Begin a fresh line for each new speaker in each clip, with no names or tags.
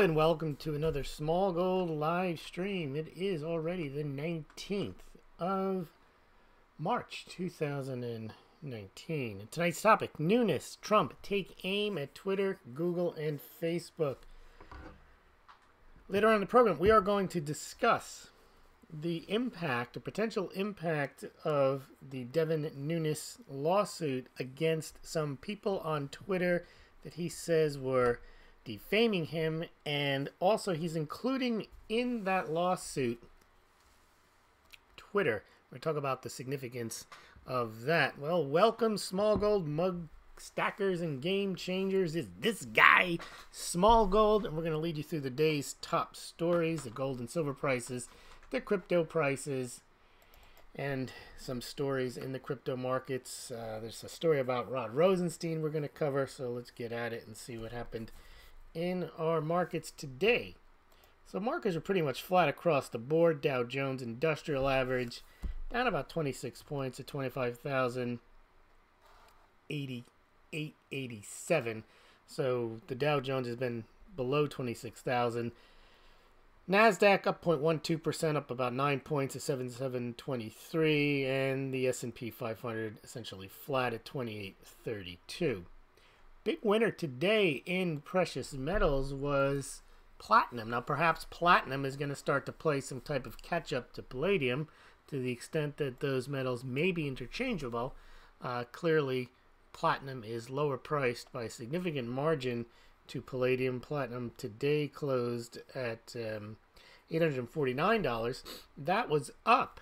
and welcome to another Smaulgld live stream. It is already the 19th of March 2019. And tonight's topic, Nunes, Trump take aim at Twitter, Google, and Facebook. Later on in the program, we are going to discuss the impact, the potential impact of the Devin Nunes lawsuit against some people on Twitter that he says were defaming him, and also he's including in that lawsuit Twitter. We're going to talk about the significance of that. Well, welcome Smaulgld mug stackers and game changers. Is this guy Smaulgld, and we're going to lead you through the day's top stories, the gold and silver prices, the crypto prices, and some stories in the crypto markets. There's a story about Rod Rosenstein we're going to cover, so let's get at it and see what happened in our markets today. So markets are pretty much flat across the board. Dow Jones Industrial Average down about 26 points at 25,887. So the Dow Jones has been below 26,000. NASDAQ up 0.12%, up about 9 points at 7723, and the S&P 500 essentially flat at 2832. Big winner today in precious metals was platinum. Now, perhaps platinum is going to start to play some type of catch-up to palladium to the extent that those metals may be interchangeable. Clearly, platinum is lower priced by a significant margin to palladium. Platinum today closed at $849. That was up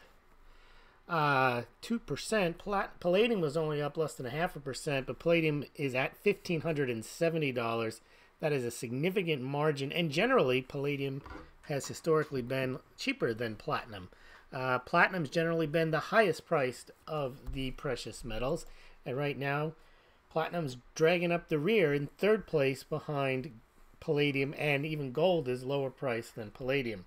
2%. Palladium was only up less than 0.5%, but palladium is at $1,570. That is a significant margin, and generally palladium has historically been cheaper than platinum. Platinum's generally been the highest priced of the precious metals, and right now platinum's dragging up the rear in third place behind palladium, and even gold is lower priced than palladium.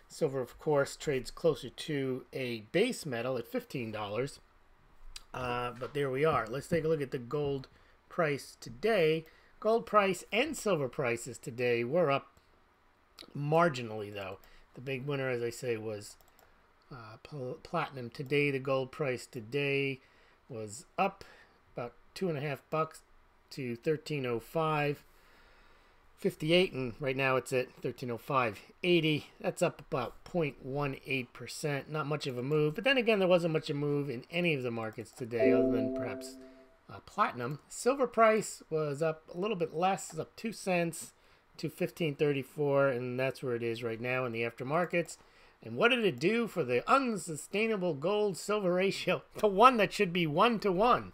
Silver, of course, trades closer to a base metal at $15. But there we are. Let's take a look at the gold price today. Gold price and silver prices today were up marginally, though. The big winner, as I say, was platinum today. The gold price today was up about $2.50 to $13.05. 58, and right now it's at 1305.80. That's up about 0.18%. Not much of a move, but then again, there wasn't much of a move in any of the markets today, other than perhaps platinum. Silver price was up a little bit less, it's up 2 cents to 15.34, and that's where it is right now in the aftermarkets. And what did it do for the unsustainable gold-silver ratio? The one that should be 1-to-1.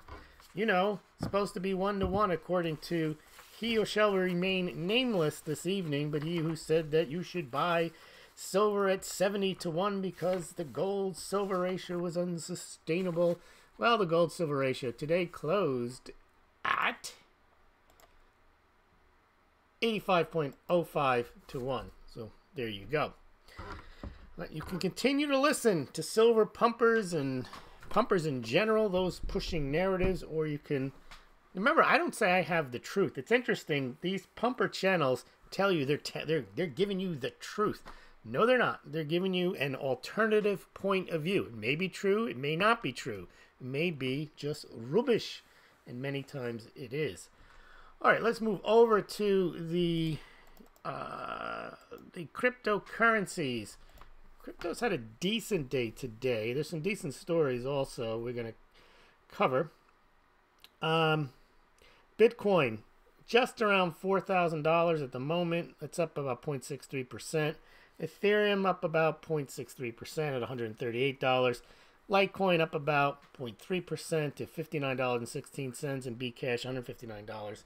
You know, supposed to be 1-to-1 according to he who shall remain nameless this evening, but he who said that you should buy silver at 70-to-1 because the gold-silver ratio was unsustainable. Well, the gold-silver ratio today closed at 85.05-to-1. So there you go. You can continue to listen to silver pumpers and pumpers in general, those pushing narratives, or you can... Remember, I don't say I have the truth. It's interesting. These pumper channels tell you they're giving you the truth. No, they're not. They're giving you an alternative point of view. It may be true. It may not be true. It may be just rubbish, and many times it is. All right, let's move over to the cryptocurrencies. Crypto's had a decent day today. There's some decent stories also we're going to cover. Bitcoin, just around $4,000 at the moment. It's up about 0.63%. Ethereum up about 0.63% at $138. Litecoin up about 0.3% to $59.16, and Bcash $159.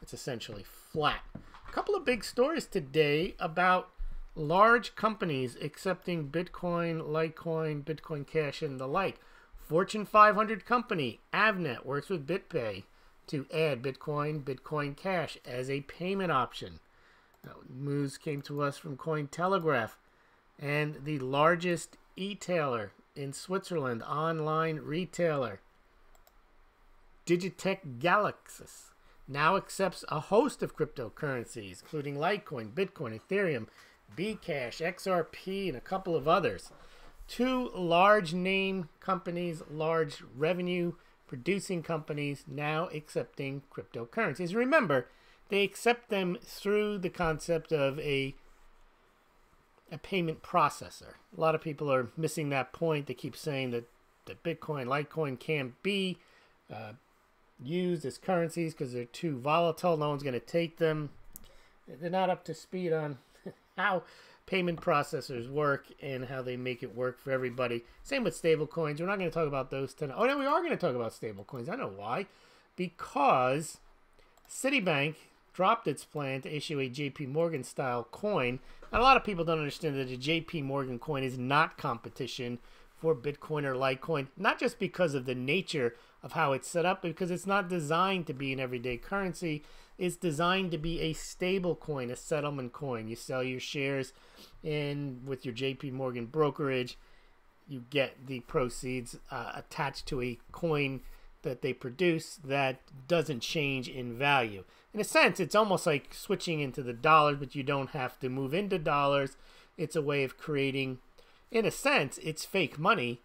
It's essentially flat. A couple of big stories today about large companies accepting Bitcoin, Litecoin, Bitcoin Cash, and the like. Fortune 500 company, Avnet, works with BitPay to add Bitcoin, Bitcoin Cash as a payment option. Now, news came to us from Cointelegraph, and the largest e-tailer in Switzerland, online retailer, Digitec Galaxis, now accepts a host of cryptocurrencies, including Litecoin, Bitcoin, Ethereum, Bcash, XRP, and a couple of others. Two large name companies, large revenue producing companies now accepting cryptocurrencies. Remember, they accept them through the concept of a payment processor. A lot of people are missing that point. They keep saying that Bitcoin, Litecoin can't be used as currencies because they're too volatile. No one's going to take them. They're not up to speed on how payment processors work and how they make it work for everybody. Same with stable coins. We're not going to talk about those tonight. Oh, no, we are going to talk about stable coins. I know why. Because Citibank dropped its plan to issue a JP Morgan style coin. And a lot of people don't understand that a JP Morgan coin is not competition for Bitcoin or Litecoin, not just because of the nature of how it's set up, but because it's not designed to be an everyday currency. It's designed to be a stable coin, a settlement coin. You sell your shares in with your JP Morgan brokerage, you get the proceeds attached to a coin that they produce that doesn't change in value. In a sense, it's almost like switching into the dollars, but you don't have to move into dollars. It's a way of creating, in a sense, it's fake money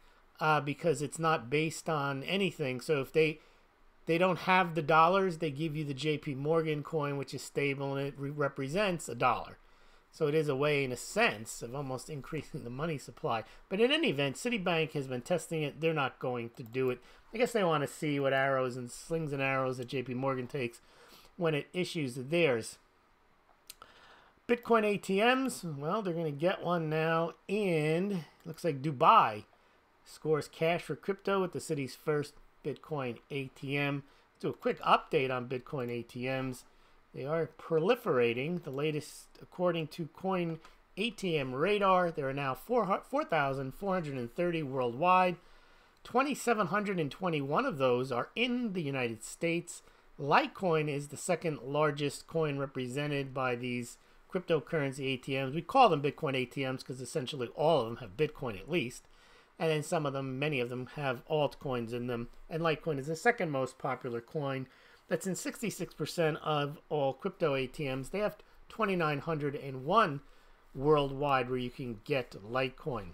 because it's not based on anything. So if they don't have the dollars, they give you the JP Morgan coin, which is stable, and it represents a dollar. So it is a way, in a sense, of almost increasing the money supply. But in any event, Citibank has been testing it. They're not going to do it. I guess they want to see what arrows and slings and arrows that JP Morgan takes when it issues theirs. Bitcoin ATMs, well, they're going to get one now in, looks like Dubai. Scores cash for crypto with the city's first Bitcoin ATM. Do a quick update on Bitcoin ATMs. They are proliferating. The latest, according to Coin ATM Radar, there are now 4,430 worldwide. 2,721 of those are in the United States. Litecoin is the second largest coin represented by these cryptocurrency ATMs. We call them Bitcoin ATMs because essentially all of them have Bitcoin at least. And then some of them, many of them, have altcoins in them. And Litecoin is the second most popular coin. That's in 66% of all crypto ATMs. They have 2,901 worldwide where you can get Litecoin.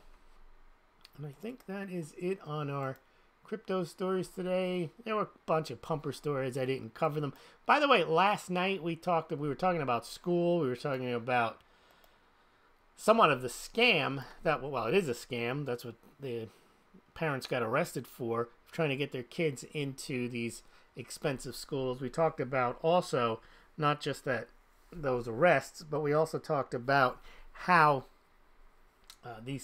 And I think that is it on our crypto stories today. There were a bunch of pumper stories. I didn't cover them. By the way, last night we were talking about school. We were talking about somewhat of the scam that, well, it is a scam. That's what the parents got arrested for, trying to get their kids into these expensive schools. We talked about also not just those arrests, but we also talked about how they're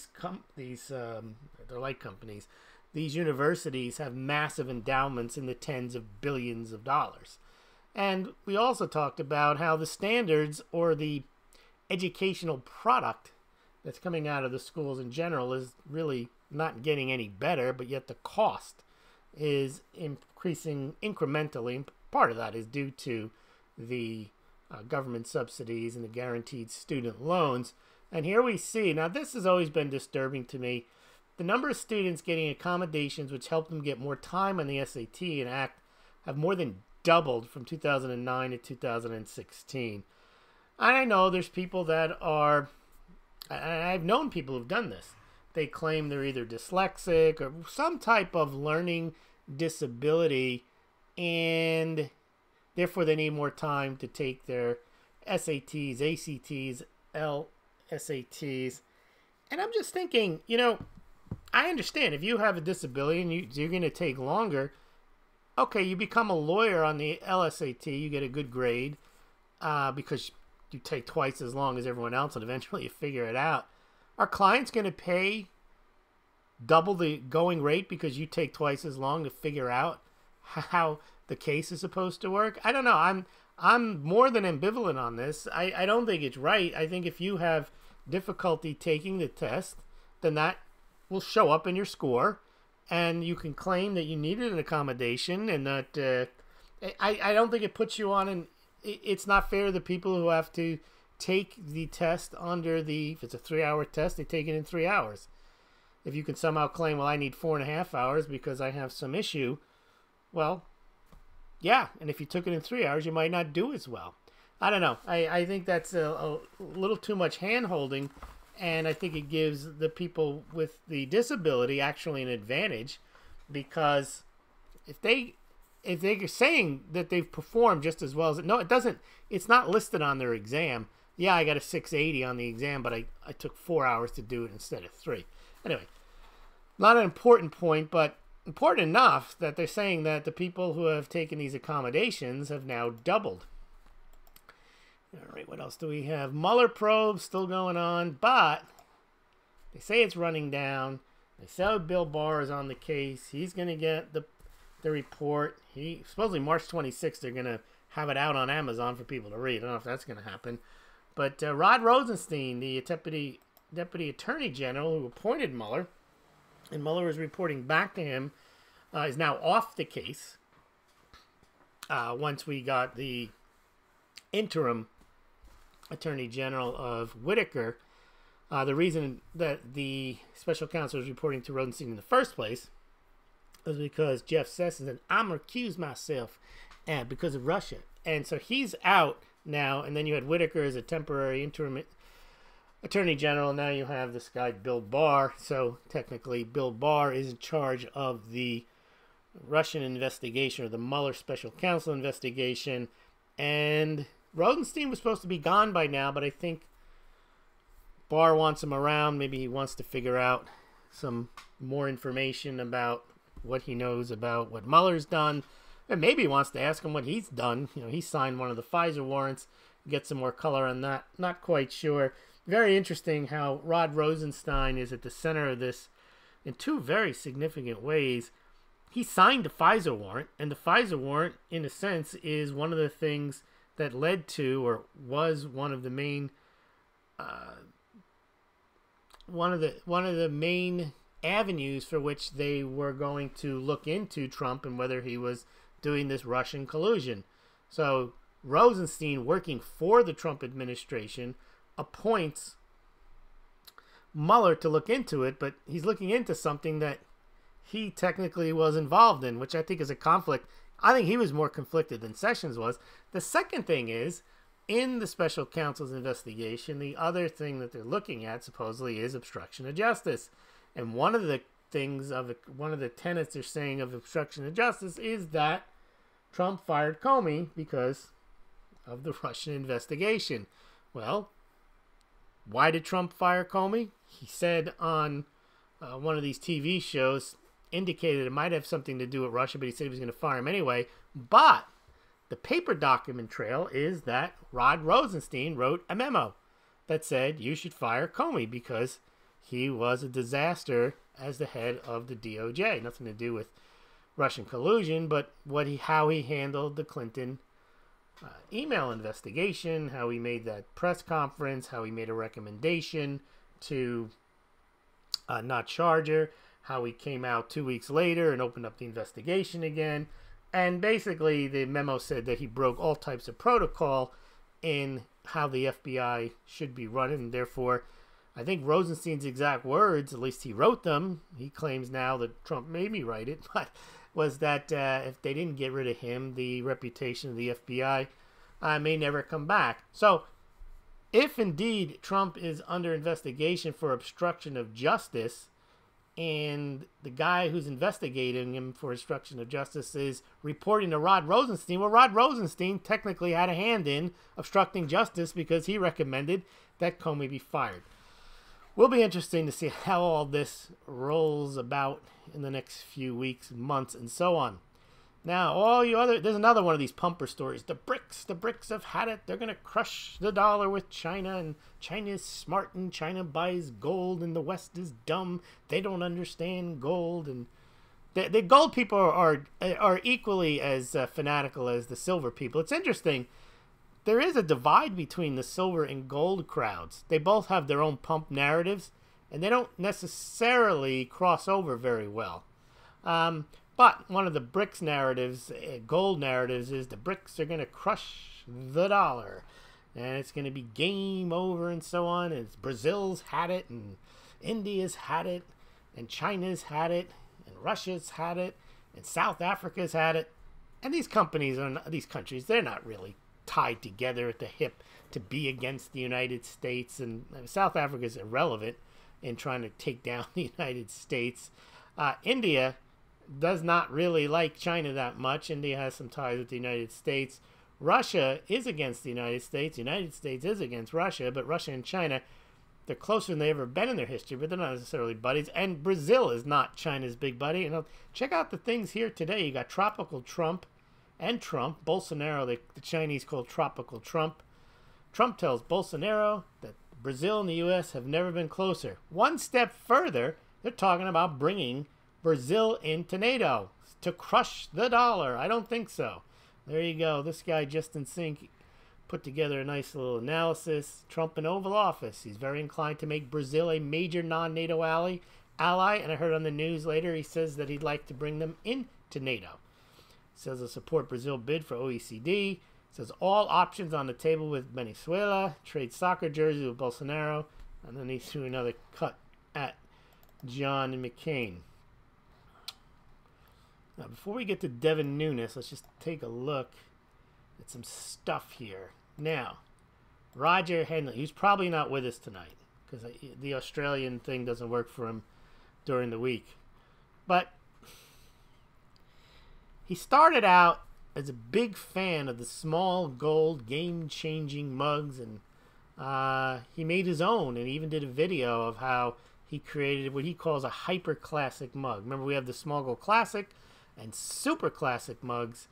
like companies. These universities have massive endowments in the tens of billions of dollars. And we also talked about how the standards or the educational product that's coming out of the schools in general is really not getting any better, but yet the cost is increasing incrementally. Part of that is due to the government subsidies and the guaranteed student loans. And here we see, now this has always been disturbing to me, the number of students getting accommodations which help them get more time on the SAT and ACT have more than doubled from 2009 to 2016. I know there's people that are, I've known people who've done this. They claim they're either dyslexic or some type of learning disability, and therefore they need more time to take their SATs, ACTs, LSATs. And I'm just thinking, I understand if you have a disability and you're going to take longer, okay, you become a lawyer on the LSAT, you get a good grade because you take twice as long as everyone else and eventually you figure it out. Are clients going to pay double the going rate because you take twice as long to figure out how the case is supposed to work? I don't know. I'm more than ambivalent on this. I don't think it's right. I think if you have difficulty taking the test, then that will show up in your score, and you can claim that you needed an accommodation, and that I don't think it puts you on an. It's not fair to the people who have to take the test if it's a 3-hour test, they take it in 3 hours. If you can somehow claim, well, I need 4.5 hours because I have some issue, well, yeah, and if you took it in 3 hours, you might not do as well. I don't know. I think that's a little too much hand-holding, and I think it gives the people with the disability actually an advantage, because if they're saying that they've performed just as well as no, it doesn't. It's not listed on their exam. Yeah, I got a 680 on the exam, but I took 4 hours to do it instead of 3. Anyway, not an important point, but important enough that they're saying that the people who have taken these accommodations have now doubled. All right, what else do we have? Mueller probe still going on, but they say it's running down. They say Bill Barr is on the case. He's going to get the report. Supposedly March 26th, they're going to have it out on Amazon for people to read. I don't know if that's going to happen. But Rod Rosenstein, the deputy attorney general who appointed Mueller, and Mueller is reporting back to him, is now off the case. Once we got the interim attorney general of Whitaker, the reason that the special counsel was reporting to Rosenstein in the first place was because Jeff Sessions said, I'm recused myself because of Russia. And so he's out now, and then you had Whitaker as a temporary interim attorney general. Now you have this guy, Bill Barr. So technically, Bill Barr is in charge of the Russian investigation, or the Mueller special counsel investigation. And Rosenstein was supposed to be gone by now, but I think Barr wants him around. Maybe he wants to figure out some more information about what he knows about what Mueller's done. And maybe he wants to ask him what he's done. You know, he signed one of the Pfizer warrants. Get some more color on that. Not quite sure. Very interesting how Rod Rosenstein is at the center of this in two very significant ways. He signed the Pfizer warrant, and the Pfizer warrant, in a sense, is one of the things that led to, or was one of the main, one of the main avenues for which they were going to look into Trump and whether he was doing this Russian collusion. So Rosenstein, working for the Trump administration, appoints Mueller to look into it, but he's looking into something that he technically was involved in, which I think is a conflict. I think he was more conflicted than Sessions was. The second thing is, in the special counsel's investigation, the other thing that they're looking at supposedly is obstruction of justice. And one of the tenets they're saying of obstruction of justice is that Trump fired Comey because of the Russian investigation. Well, why did Trump fire Comey? He said on one of these TV shows, indicated it might have something to do with Russia, but he said he was going to fire him anyway. But the paper document trail is that Rod Rosenstein wrote a memo that said you should fire Comey because he was a disaster as the head of the DOJ. Nothing to do with Russian collusion, but how he handled the Clinton email investigation, how he made that press conference, how he made a recommendation to not charge her, how he came out 2 weeks later and opened up the investigation again. And basically the memo said that he broke all types of protocol in how the FBI should be run, and therefore I think Rosenstein's exact words, at least he wrote them, he claims now that Trump made me write it, but was that if they didn't get rid of him, the reputation of the FBI may never come back. So if indeed Trump is under investigation for obstruction of justice, and the guy who's investigating him for obstruction of justice is reporting to Rod Rosenstein, well, Rod Rosenstein technically had a hand in obstructing justice because he recommended that Comey be fired. Will be interesting to see how all this rolls about in the next few weeks, months, and so on. Now, there's another one of these pumper stories. The BRICS have had it. They're going to crush the dollar with China, and China is smart, and China buys gold, and the West is dumb. They don't understand gold, and the gold people are equally as fanatical as the silver people. It's interesting. There is a divide between the silver and gold crowds. They both have their own pump narratives, and they don't necessarily cross over very well. But one of the BRICS narratives, gold narratives, is the BRICS are going to crush the dollar. And it's going to be game over and so on. And Brazil's had it, and India's had it, and China's had it, and Russia's had it, and South Africa's had it. And these companies are not, these countries, they're not really tied together at the hip to be against the United States. And South Africa is irrelevant in trying to take down the United States. India does not really like China that much. India has some ties with the United States. Russia is against the United States. The United States is against Russia, but Russia and China, they're closer than they've ever been in their history, but they're not necessarily buddies. And Brazil is not China's big buddy. You know, check out the things here today. You got Tropical Trump and Trump. Bolsonaro, the Chinese call Tropical Trump. Trump tells Bolsonaro that Brazil and the U.S. have never been closer. One step further, they're talking about bringing Brazil into NATO to crush the dollar. I don't think so. There you go. This guy, Justin Sink, put together a nice little analysis. Trump in Oval Office. He's very inclined to make Brazil a major non-NATO ally. And I heard on the news later he says that he'd like to bring them into NATO. Says he'll support Brazil bid for OECD. Says all options on the table with Venezuela. Trade soccer jersey with Bolsonaro. And then he threw another cut at John McCain. Now, before we get to Devin Nunes, let's just take a look at some stuff here. Now, Roger Henley, he's probably not with us tonight because the Australian thing doesn't work for him during the week. But he started out as a big fan of the Smaulgld game-changing mugs, and he made his own and even did a video of how he created what he calls a hyper-classic mug. Remember, we have the Smaulgld Classic and super classic mugs,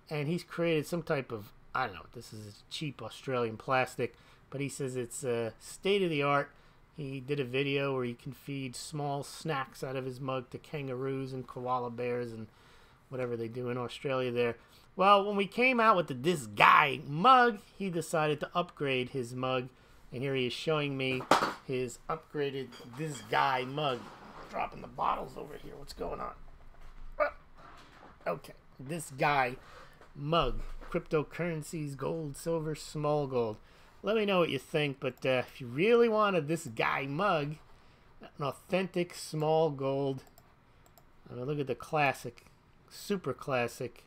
and he's created some type of, I don't know, this is cheap Australian plastic, but he says it's state-of-the-art. He did a video where you can feed small snacks out of his mug to kangaroos and koala bears and whatever they do in Australia there. Well, when we came out with the This Guy mug, he decided to upgrade his mug, and here he is showing me his upgraded This Guy mug. Dropping the bottles over here. What's going on? Okay, This Guy mug. Cryptocurrencies, gold, silver, Smaulgld. Let me know what you think, but if you really wanted This Guy mug, an authentic Smaulgld, look at the classic, super classic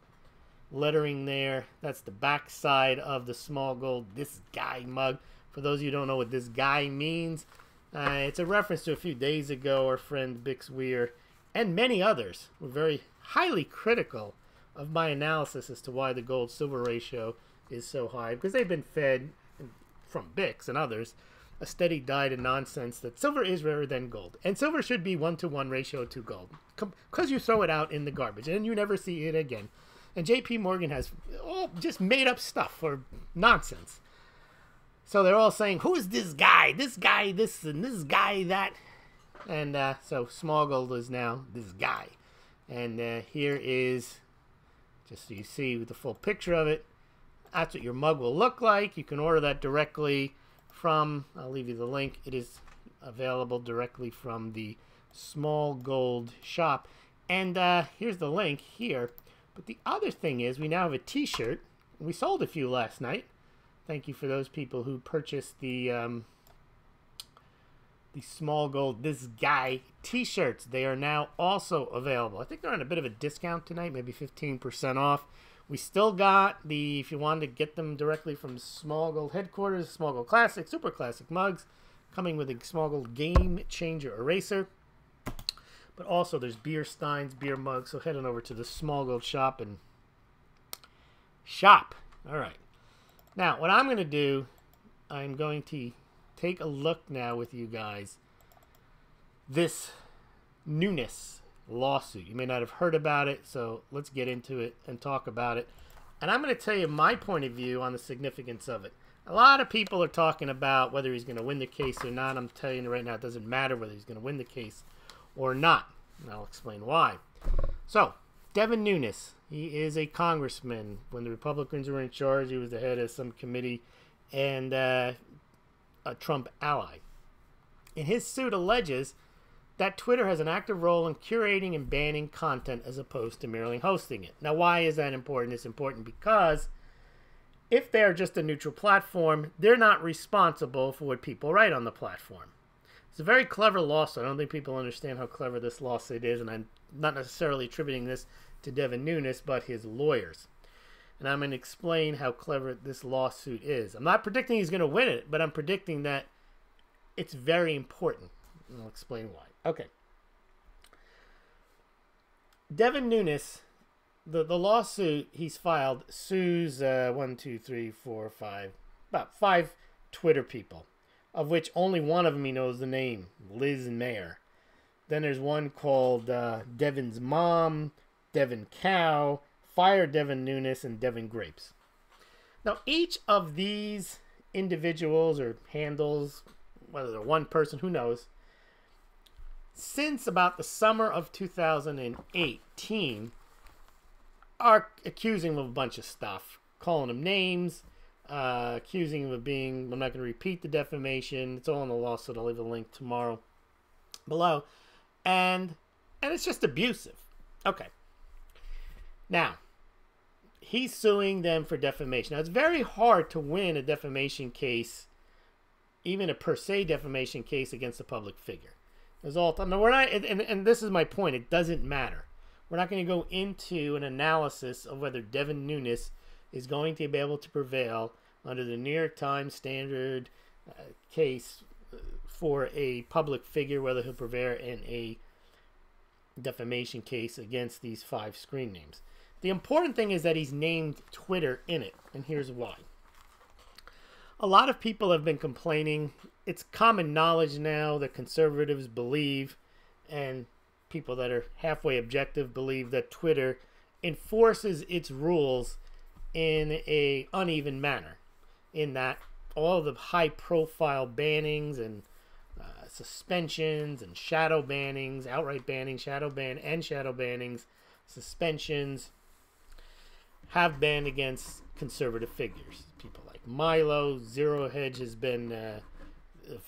lettering there. That's the back side of the Smaulgld This Guy mug. For those of you who don't know what This Guy means, it's a reference to a few days ago our friend Bix Weir and many others were very highly critical of my analysis as to why the gold-silver ratio is so high, because they've been fed from Bix and others a steady diet of nonsense that silver is rarer than gold, and silver should be 1-to-1 ratio to gold, because you throw it out in the garbage and you never see it again. And J.P. Morgan has all just made up stuff for nonsense. So they're all saying, who is this guy? This guy this and this guy that. And so Smaulgld is now This Guy. And here is, just so you see with the full picture of it, that's what your mug will look like. You can order that directly from, I'll leave you the link. It is available directly from the Smaulgld shop. And here's the link here. But the other thing is we now have a t-shirt. We sold a few last night. Thank you for those people who purchased the Smaulgld This Guy t-shirts. They are now also available. I think they're on a bit of a discount tonight, maybe 15% off. We still got the, if you wanted to get them directly from Smaulgld headquarters, Smaulgld Classic, Super Classic mugs, coming with a Smaulgld Game Changer eraser. But also there's beer steins, beer mugs, so head on over to the Smaulgld shop and shop. All right. Now, what I'm going to do, I'm going to take a look now with you guys. This Nunes lawsuit. You may not have heard about it, so let's get into it and talk about it. And I'm going to tell you my point of view on the significance of it. A lot of people are talking about whether he's going to win the case or not. I'm telling you right now, it doesn't matter whether he's going to win the case or not. And I'll explain why. So, Devin Nunes, he is a congressman. When the Republicans were in charge, he was the head of some committee and a Trump ally. And his suit alleges that Twitter has an active role in curating and banning content as opposed to merely hosting it. Now, why is that important? It's important because if they're just a neutral platform, they're not responsible for what people write on the platform. It's a very clever lawsuit. I don't think people understand how clever this lawsuit is, and I'm not necessarily attributing this to Devin Nunes, but his lawyers. And I'm going to explain how clever this lawsuit is. I'm not predicting he's going to win it, but I'm predicting that it's very important. And I'll explain why. Okay. Devin Nunes, the lawsuit he's filed sues about 5 Twitter people, of which only one of them he knows the name, Liz Mayer. Then there's one called Devin's Mom, Devin Cow, Fire Devin Nunes, and Devin Grapes. Now, each of these individuals or handles, whether they're one person, who knows, since about the summer of 2018, are accusing him of a bunch of stuff, calling him names, accusing him of being, I'm not going to repeat the defamation, it's all in the lawsuit, I'll leave a link tomorrow below, and it's just abusive. Okay. Now, he's suing them for defamation. Now, it's very hard to win a defamation case, even a per se defamation case against a public figure. There's all time. No, we're not, and this is my point. It doesn't matter. We're not going to go into an analysis of whether Devin Nunes is going to be able to prevail under the New York Times standard case for a public figure, whether he'll prevail in a defamation case against these 5 screen names. The important thing is that he's named Twitter in it, and here's why. A lot of people have been complaining. It's common knowledge now that conservatives believe, and people that are halfway objective believe, that Twitter enforces its rules in a uneven manner, in that all the high-profile bannings and suspensions and shadow bannings, outright banning, shadow bannings, suspensions, have banned against conservative figures. People like Milo, Zero Hedge has been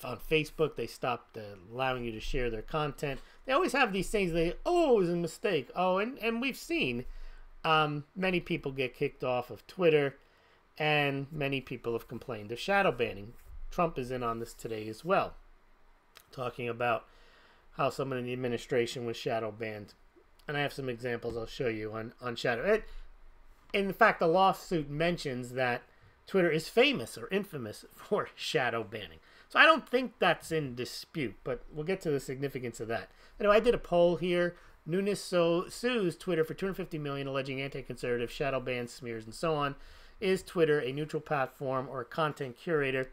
on Facebook. They stopped allowing you to share their content. They always have these things. It was a mistake. Oh, and we've seen many people get kicked off of Twitter, and many people have complained of shadow banning. Trump is in on this today as well, talking about how someone in the administration was shadow banned. And I have some examples I'll show you on shadow. In fact, the lawsuit mentions that Twitter is famous or infamous for shadow banning. So I don't think that's in dispute, but we'll get to the significance of that. Anyway, I did a poll here. Nunes sues Twitter for $250 million, alleging anti-conservative shadow bans, smears, and so on. Is Twitter a neutral platform or a content curator?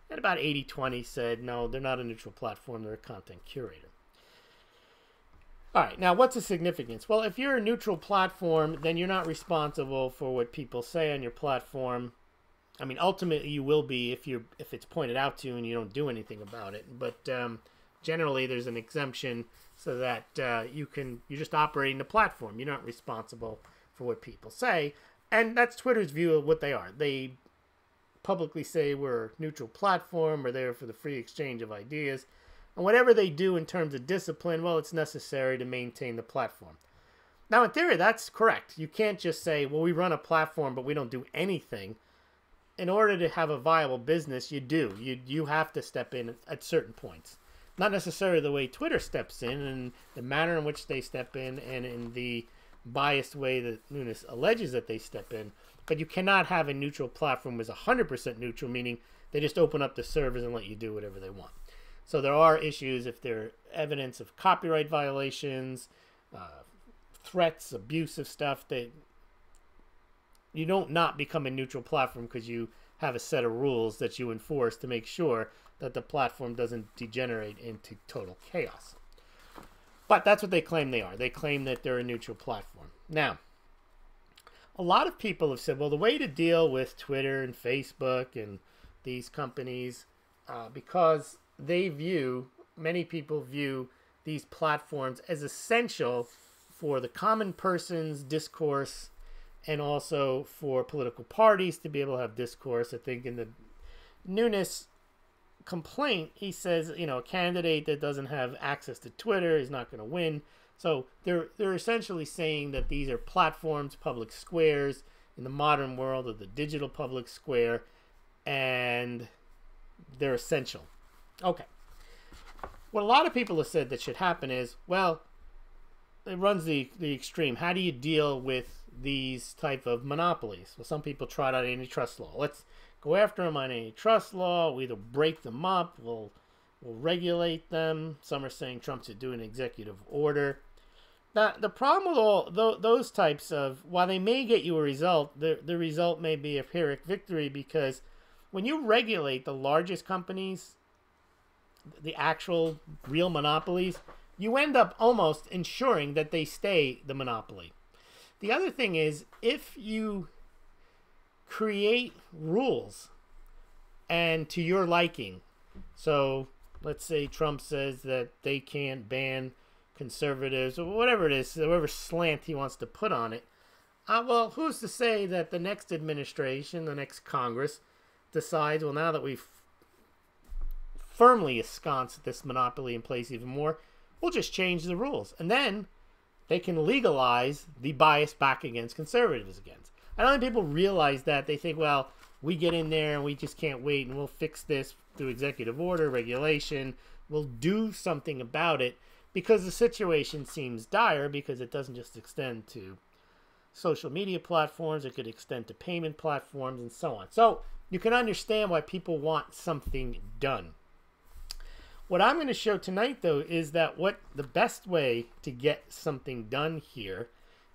And about 80-20 said, no, they're not a neutral platform, they're a content curator. All right, now what's the significance? Well, if you're a neutral platform, then you're not responsible for what people say on your platform. I mean, ultimately you will be if it's pointed out to you and you don't do anything about it. But generally, there's an exemption so that you're just operating the platform. You're not responsible for what people say, and that's Twitter's view of what they are. They publicly say we're a neutral platform, we're there for the free exchange of ideas. And whatever they do in terms of discipline, well, it's necessary to maintain the platform. Now, in theory, that's correct. You can't just say, well, we run a platform, but we don't do anything. In order to have a viable business, you do. You have to step in at certain points. Not necessarily the way Twitter steps in, and the manner in which they step in, and in the biased way that Nunes alleges that they step in. But you cannot have a neutral platform as 100% neutral, meaning they just open up the servers and let you do whatever they want. So there are issues if there evidence of copyright violations, threats, abusive stuff, that you don't not become a neutral platform because you have a set of rules that you enforce to make sure that the platform doesn't degenerate into total chaos. But that's what they claim they are. They claim that they're a neutral platform. Now, a lot of people have said, well, the way to deal with Twitter and Facebook and these companies, because many people view these platforms as essential for the common person's discourse and also for political parties to be able to have discourse. I think in the Nunes complaint, he says, a candidate that doesn't have access to Twitter is not going to win. So they're essentially saying that these are platforms, public squares in the modern world of the digital public square, and they're essential. Okay. What a lot of people have said that should happen is, well, it runs the extreme. How do you deal with these type of monopolies. Well, some people trot out antitrust law. Let's go after them on antitrust law. We either break them up, we'll regulate them. Some are saying Trump should do an executive order. Now, the problem with all those types of, while they may get you a result, the result may be a Pyrrhic victory, because when you regulate the largest companies, the actual real monopolies, you end up almost ensuring that they stay the monopoly. The other thing is, if you create rules and to your liking, so let's say Trump says that they can't ban conservatives or whatever it is, whatever slant he wants to put on it, well, who's to say that the next administration, the next Congress, decides, well, now that we've firmly ensconced this monopoly in place even more, we'll just change the rules. And then they can legalize the bias back against conservatives again. I don't think people realize that. They think, well, we get in there and we just can't wait and we'll fix this through executive order, regulation. We'll do something about it, because the situation seems dire, because it doesn't just extend to social media platforms. It could extend to payment platforms and so on. So you can understand why people want something done. What I'm going to show tonight, though, is that what the best way to get something done here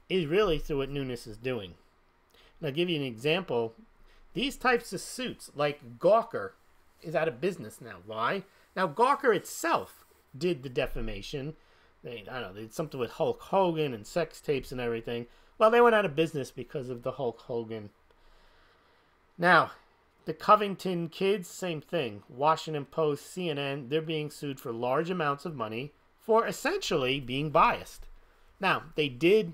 is really through what Nunes is doing. And I'll give you an example. These types of suits, like Gawker, is out of business now. Why? Now, Gawker itself did the defamation. They did something with Hulk Hogan and sex tapes and everything. Well, they went out of business because of the Hulk Hogan. Now, the Covington kids, same thing. Washington Post, CNN, they're being sued for large amounts of money for essentially being biased. Now, they did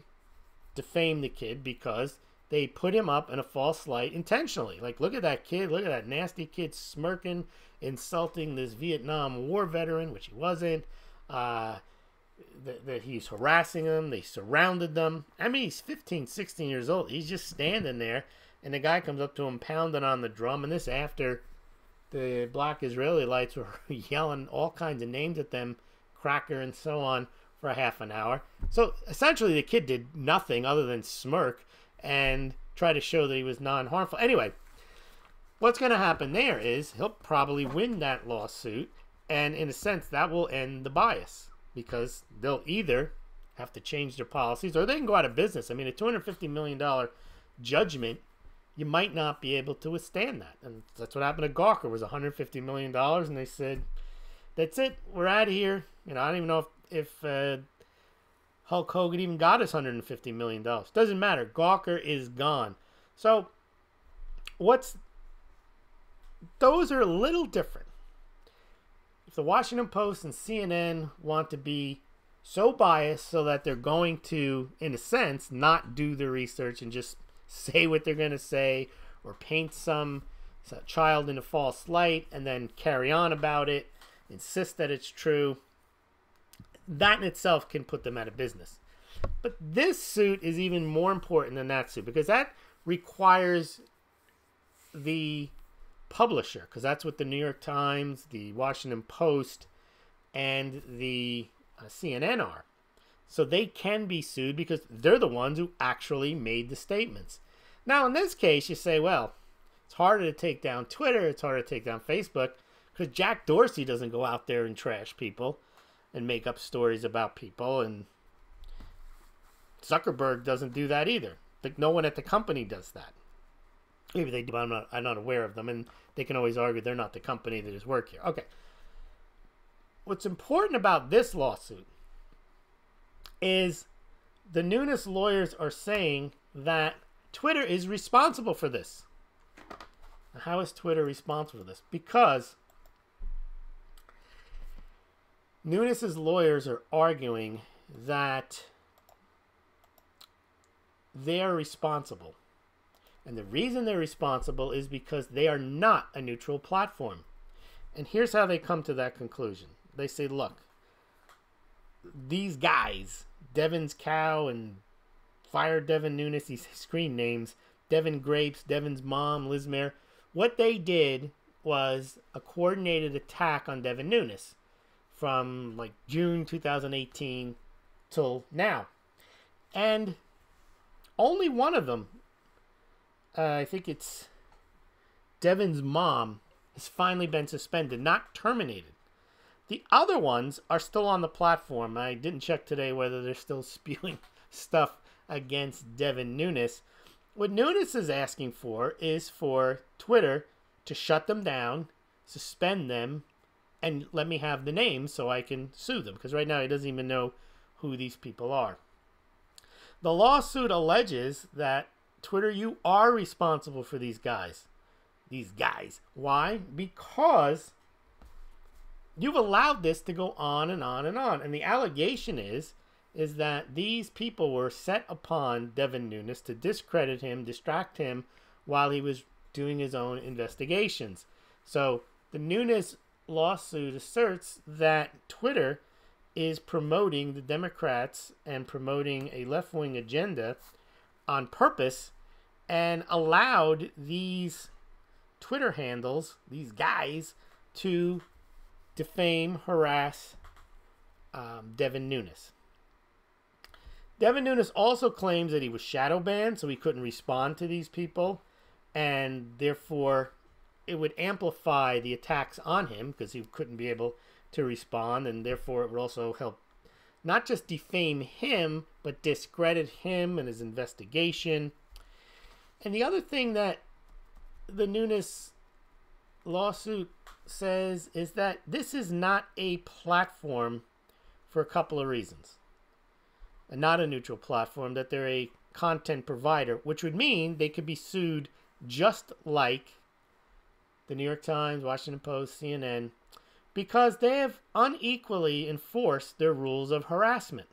defame the kid because they put him up in a false light intentionally. Like, look at that kid. Look at that nasty kid smirking, insulting this Vietnam War veteran, which he wasn't. That he's harassing them. They surrounded them. I mean, he's 15, 16 years old. He's just standing there. And the guy comes up to him, pounding on the drum. And this after the black Israelites were yelling all kinds of names at them, cracker and so on, for a half an hour. So essentially the kid did nothing other than smirk and try to show that he was non-harmful. Anyway, what's going to happen there is he'll probably win that lawsuit. And in a sense, that will end the bias, because they'll either have to change their policies or they can go out of business. I mean, a $250 million judgment, you might not be able to withstand that. And that's what happened to Gawker. Was $150 million, and they said, that's it, we're out of here. I don't even know if Hulk Hogan even got his $150 million. Doesn't matter. Gawker is gone. So those are a little different. If the Washington Post and CNN want to be so biased so that they're going to, in a sense, not do the research and just say what they're going to say, or paint some child in a false light and then carry on about it, insist that it's true, that in itself can put them out of business. But this suit is even more important than that suit, because that requires the publisher, because that's what the New York Times, the Washington Post, and the CNN are. So they can be sued because they're the ones who actually made the statements. Now, in this case, you say, well, it's harder to take down Twitter, it's harder to take down Facebook, because Jack Dorsey doesn't go out there and trash people and make up stories about people, and Zuckerberg doesn't do that either. Like, no one at the company does that. Maybe they do, but I'm not aware of them, and they can always argue they're not the company, they just work here. Okay. What's important about this lawsuit is the Nunes lawyers are saying that Twitter is responsible for this. Now, how is Twitter responsible for this? Because Nunes' lawyers are arguing that they are responsible. And the reason they're responsible is because they are not a neutral platform. And here's how they come to that conclusion. They say, look, these guys, Devin's Cow and Fire Devin Nunes, these screen names, Devin Grapes, Devin's mom, Liz Mayer, what they did was a coordinated attack on Devin Nunes from like June 2018 till now. And only one of them, I think it's Devin's mom, has finally been suspended, not terminated. The other ones are still on the platform. I didn't check today whether they're still spewing stuff against Devin Nunes. What Nunes is asking for is for Twitter to shut them down, suspend them, and let me have the names so I can sue them. Because right now he doesn't even know who these people are. The lawsuit alleges that Twitter, you are responsible for these guys. These guys. Why? Because you've allowed this to go on and on and on. And the allegation is that these people were set upon Devin Nunes to discredit him, distract him while he was doing his own investigations. So the Nunes lawsuit asserts that Twitter is promoting the Democrats and promoting a left-wing agenda on purpose and allowed these Twitter handles, these guys, to defame, harass Devin Nunes. Devin Nunes also claims that he was shadow banned, so he couldn't respond to these people, and therefore it would amplify the attacks on him because he couldn't be able to respond, and therefore it would also help not just defame him, but discredit him and his investigation. And the other thing that the Nunes lawsuit says is that this is not a platform for a couple of reasons. And not a neutral platform, that they're a content provider, which would mean they could be sued just like the New York Times, Washington Post, CNN, because they have unequally enforced their rules of harassment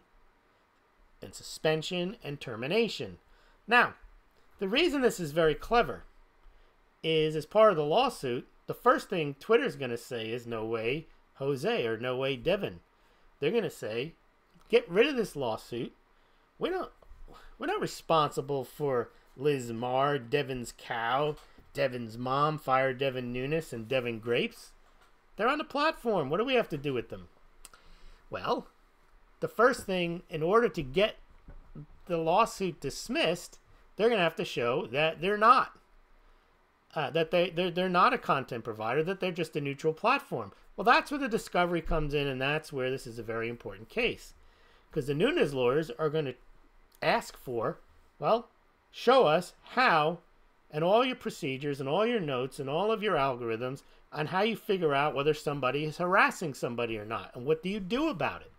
and suspension and termination. Now, the reason this is very clever is, as part of the lawsuit, the first thing Twitter's going to say is no way Jose or no way Devin. They're going to say, get rid of this lawsuit. We're not responsible for Liz Marr, Devin's cow, Devin's mom, fired Devin Nunes, and Devin Grapes. They're on the platform. What do we have to do with them? Well, the first thing, in order to get the lawsuit dismissed, they're going to have to show that they're not. That they're not a content provider, that they're just a neutral platform. Well, that's where the discovery comes in, and that's where this is a very important case. Because the Nunes lawyers are going to ask for, well, show us how, and all your procedures and all your notes and all of your algorithms on how you figure out whether somebody is harassing somebody or not, and what do you do about it.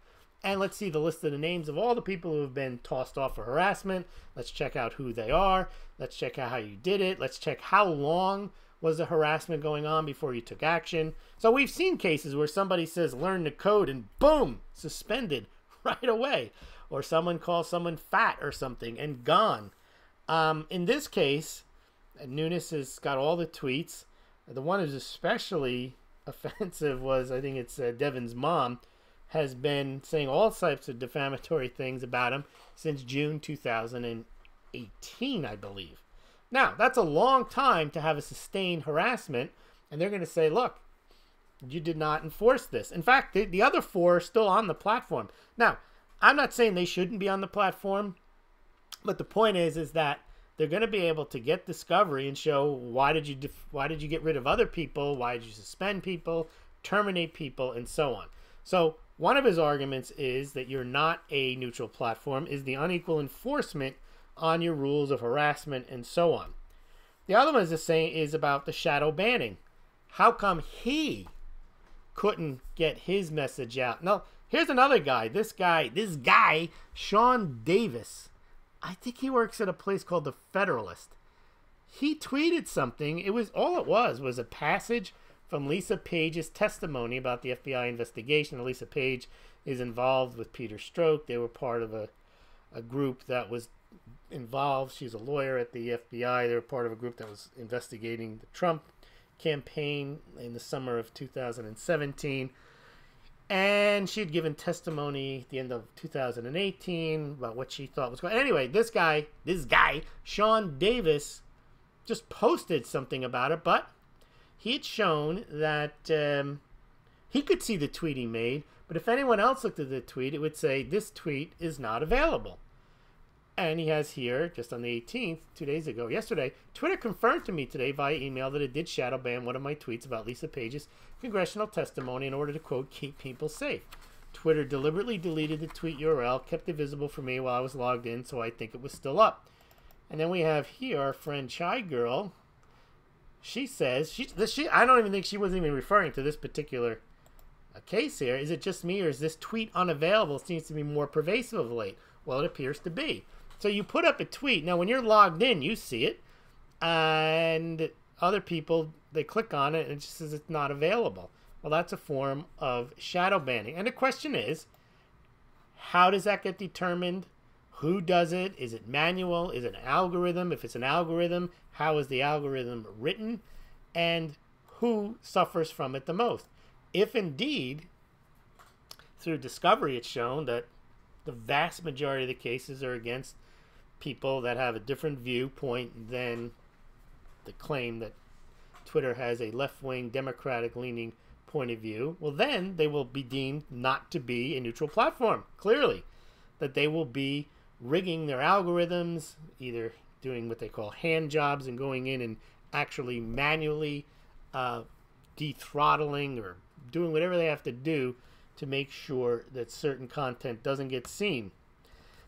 And let's see the list of the names of all the people who have been tossed off for harassment. Let's check out who they are. Let's check out how you did it. Let's check how long was the harassment going on before you took action. So we've seen cases where somebody says, learn the code, and boom, suspended right away. Or someone calls someone fat or something and gone. In this case, Nunes has got all the tweets. The one who's especially offensive was, I think it's Devin's mom, has been saying all types of defamatory things about him since June 2018, I believe. Now, that's a long time to have a sustained harassment, and they're going to say, look, you did not enforce this. In fact, the other four are still on the platform. Now, I'm not saying they shouldn't be on the platform, but the point is that they're going to be able to get discovery and show why did you get rid of other people, why did you suspend people, terminate people, and so on. So one of his arguments is that you're not a neutral platform, is the unequal enforcement on your rules of harassment and so on. The other one is about the shadow banning. How come he couldn't get his message out? Now, here's another guy. This guy, Sean Davis. I think he works at a place called The Federalist. He tweeted something. It was a passage from Lisa Page's testimony about the FBI investigation. Lisa Page is involved with Peter Strzok. They were part of a group that was involved. She's a lawyer at the FBI. They were part of a group that was investigating the Trump campaign in the summer of 2017. And she had given testimony at the end of 2018 about what she thought was going on. Anyway, this guy, Sean Davis, just posted something about it, but he had shown that he could see the tweet he made, but if anyone else looked at the tweet, it would say, this tweet is not available. And he has here, just on the 18th, 2 days ago, yesterday, Twitter confirmed to me today via email that it did shadow ban one of my tweets about Lisa Page's congressional testimony in order to, quote, keep people safe. Twitter deliberately deleted the tweet URL, kept it visible for me while I was logged in, so I think it was still up. And then we have here our friend Chai Girl. She says, I don't even think she wasn't even referring to this particular case here. Is it just me, or is this tweet unavailable? It seems to be more pervasive of late. Well, it appears to be. So you put up a tweet. Now, when you're logged in, you see it. And other people, they click on it, and it just says it's not available. Well, that's a form of shadow banning. And the question is, how does that get determined? Who does it? Is it manual? Is it an algorithm? If it's an algorithm, how is the algorithm written? And who suffers from it the most? If indeed, through discovery, it's shown that the vast majority of the cases are against people that have a different viewpoint than the claim that Twitter has a left-wing, democratic-leaning point of view, well, then they will be deemed not to be a neutral platform, clearly. That they will be rigging their algorithms, either doing what they call hand jobs and going in and actually manually de-throttling or doing whatever they have to do to make sure that certain content doesn't get seen.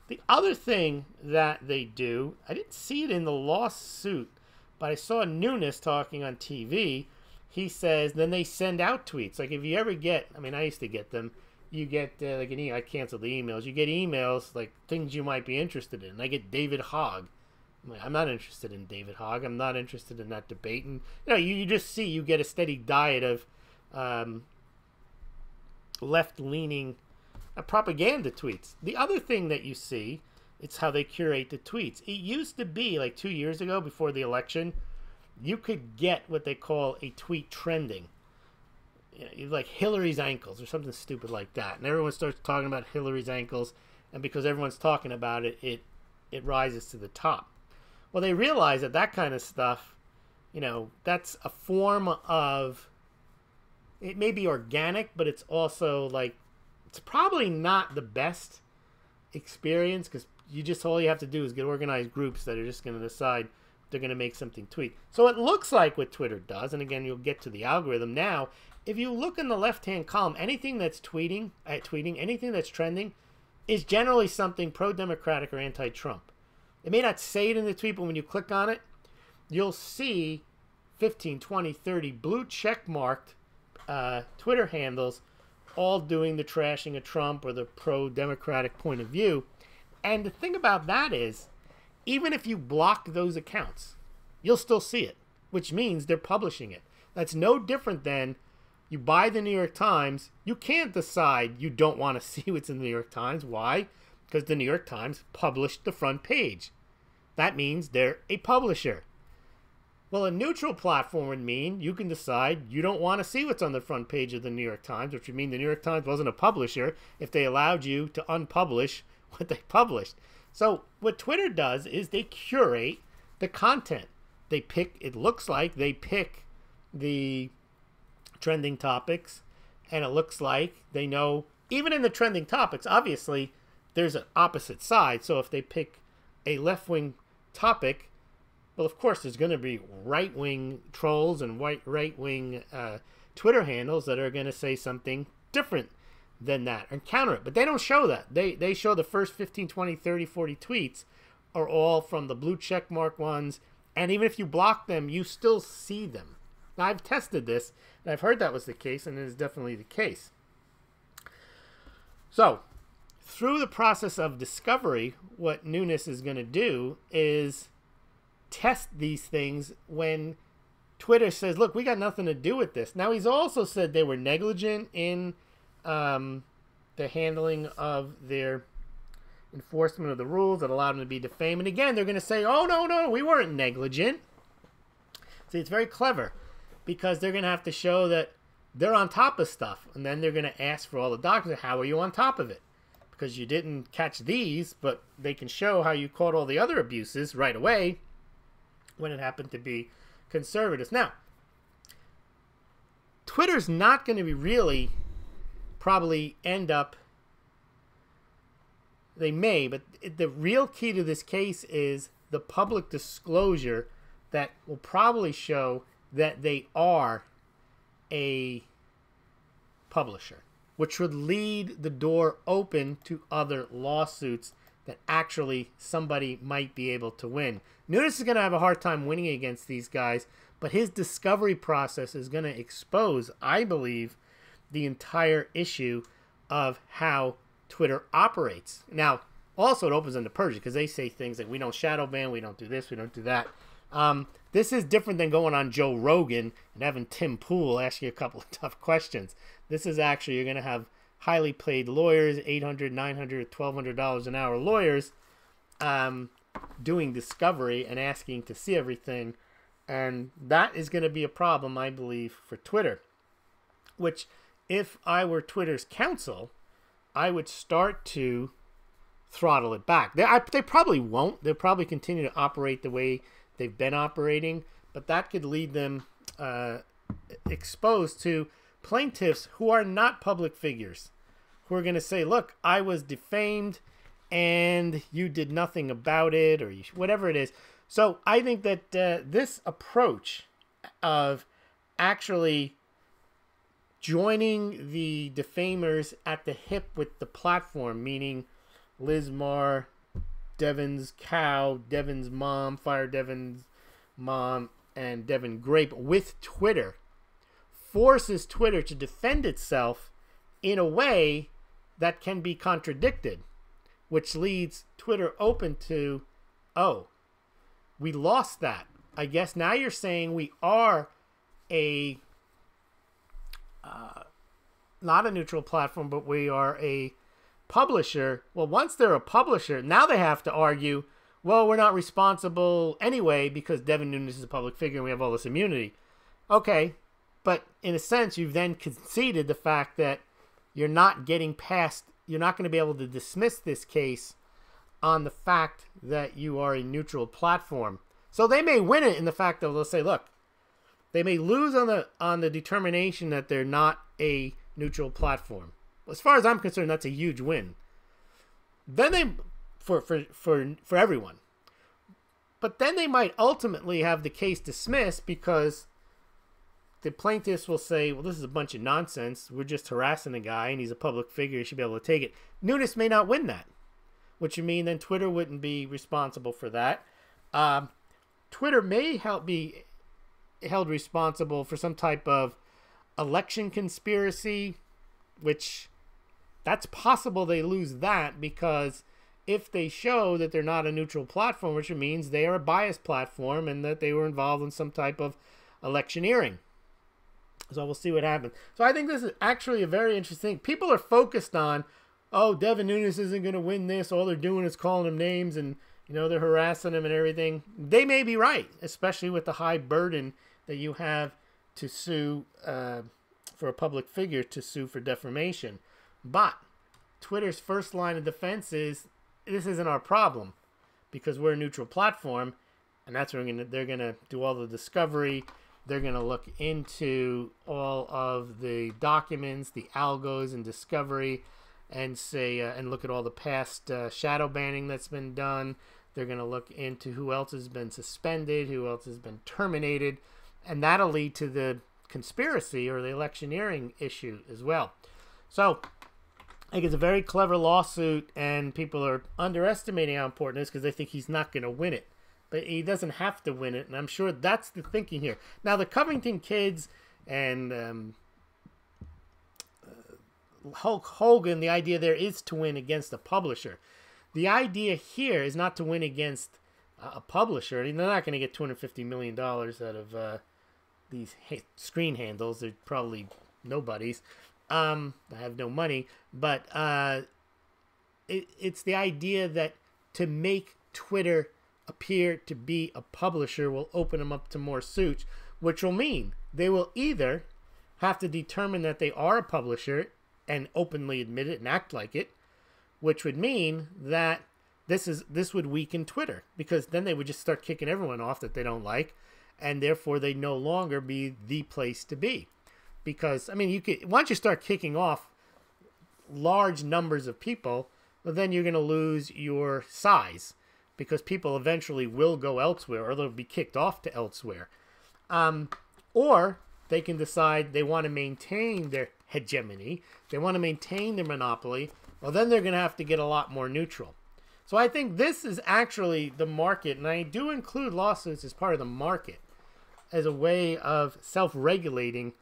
The other thing that they do, I didn't see it in the lawsuit, but I saw Nunes talking on TV. He says, then they send out tweets. Like if you ever get, I mean, I used to get them. You get like an email. I canceled the emails. You get emails like things you might be interested in. I get David Hogg. I'm not interested in David Hogg. I'm not interested in that debate. And you just see, you get a steady diet of left-leaning propaganda tweets. The other thing that you see, it's how they curate the tweets. It used to be like 2 years ago, before the election, you could get what they call a tweet trending. Like Hillary's ankles or something stupid like that. And everyone starts talking about Hillary's ankles. And because everyone's talking about it, it rises to the top. Well, they realize that that kind of stuff, that's a form of, it may be organic, but it's also like, it's probably not the best experience, because all you have to do is get organized groups that are just going to decide they're going to make something tweet. So it looks like what Twitter does, and again, you'll get to the algorithm now. If you look in the left-hand column, anything that's tweeting, anything that's trending is generally something pro-democratic or anti-Trump. It may not say it in the tweet, but when you click on it, you'll see 15, 20, 30 blue check-marked Twitter handles all doing the trashing of Trump or the pro-democratic point of view. And the thing about that is, even if you block those accounts, you'll still see it, which means they're publishing it. That's no different than you buy the New York Times. You can't decide you don't want to see what's in the New York Times. Why? Because the New York Times published the front page. That means they're a publisher. Well, a neutral platform would mean you can decide you don't want to see what's on the front page of the New York Times, which would mean the New York Times wasn't a publisher if they allowed you to unpublish what they published. So what Twitter does is they curate the content. They pick, it looks like they pick the trending topics, and it looks like they know, even in the trending topics, obviously there's an opposite side. So if they pick a left-wing topic, well, of course, there's going to be right-wing trolls and right-wing Twitter handles that are going to say something different than that and counter it. But they don't show that. They show the first 15, 20, 30, 40 tweets are all from the blue check mark ones. And even if you block them, you still see them. Now, I've tested this, and I've heard that was the case, and it is definitely the case. So, through the process of discovery, what Nunes is going to do is test these things when Twitter says, look, we got nothing to do with this. Now, he's also said they were negligent in the handling of their enforcement of the rules that allowed them to be defamed. And again, they're going to say, oh, no, we weren't negligent. See, it's very clever, because they're going to have to show that they're on top of stuff. And then they're going to ask for all the documents. How are you on top of it? Because you didn't catch these, but they can show how you caught all the other abuses right away when it happened to be conservatives. Now, Twitter's not going to be really probably end up They may, but the real key to this case is the public disclosure that will probably show that they are a publisher, which would lead the door open to other lawsuits that actually somebody might be able to win. Nunes is going to have a hard time winning against these guys, but his discovery process is going to expose, I believe, the entire issue of how Twitter operates. Now, also it opens into Persia because they say things like, we don't shadow ban, we don't do this, we don't do that. This is different than going on Joe Rogan and having Tim Pool ask you a couple of tough questions. This is actually, you're going to have highly paid lawyers, $800, $900, $1,200 an hour lawyers, doing discovery and asking to see everything. And that is going to be a problem, I believe, for Twitter. Which, if I were Twitter's counsel, I would start to throttle it back. They probably won't. They'll probably continue to operate the way they've been operating, but that could lead them exposed to plaintiffs who are not public figures, who are going to say, look, I was defamed and you did nothing about it, or whatever it is. So I think that this approach of actually joining the defamers at the hip with the platform, meaning Liz Marr, Devin's cow, Devin's mom, Fire Devin's mom, and Devin Grape with Twitter, forces Twitter to defend itself in a way that can be contradicted, which leads Twitter open to, oh, we lost that. I guess now you're saying we are a not a neutral platform, but we are a publisher. Well, once they're a publisher, now they have to argue, well, we're not responsible anyway because Devin Nunes is a public figure and we have all this immunity. Okay, but in a sense, you've then conceded the fact that you're not getting past, you're not going to be able to dismiss this case on the fact that you are a neutral platform. So they may win it in the fact that they'll say, look, they may lose on the determination that they're not a neutral platform. As far as I'm concerned, that's a huge win. Then they, for everyone. But then they might ultimately have the case dismissed because the plaintiffs will say, well, this is a bunch of nonsense. We're just harassing the guy and he's a public figure. He should be able to take it. Nunes may not win that, which would mean then Twitter wouldn't be responsible for that. Twitter may be held responsible for some type of election conspiracy, which that's possible they lose that, because if they show that they're not a neutral platform, which means they are a biased platform and that they were involved in some type of electioneering. So we'll see what happens. So I think this is actually a very interesting thing. People are focused on, oh, Devin Nunes isn't going to win this. All they're doing is calling him names and, you know, they're harassing him and everything. They may be right, especially with the high burden that you have to sue for a public figure to sue for defamation. But Twitter's first line of defense is, this isn't our problem because we're a neutral platform, and that's where they're gonna do all the discovery. They're gonna look into all of the documents, the algos, and discovery, and say and look at all the past shadow banning that's been done. They're gonna look into who else has been suspended, who else has been terminated, and that'll lead to the conspiracy or the electioneering issue as well. So I think it's a very clever lawsuit, and people are underestimating how important it is because they think he's not going to win it. But he doesn't have to win it, and I'm sure that's the thinking here. Now, the Covington kids and Hulk Hogan, the idea there is to win against a publisher. The idea here is not to win against a publisher. I mean, they're not going to get $250 million out of these screen handles. They're probably nobodies. I have no money, but it's the idea that to make Twitter appear to be a publisher will open them up to more suits, which will mean they will either have to determine that they are a publisher and openly admit it and act like it, which would mean that this would weaken Twitter, because then they would just start kicking everyone off that they don't like, and therefore they no longer be the place to be. Because, I mean, once you start kicking off large numbers of people, well, then you're going to lose your size because people eventually will go elsewhere or they'll be kicked off to elsewhere. Or they can decide they want to maintain their hegemony, they want to maintain their monopoly, well, then they're going to have to get a lot more neutral. So I think this is actually the market, and I do include lawsuits as part of the market as a way of self-regulating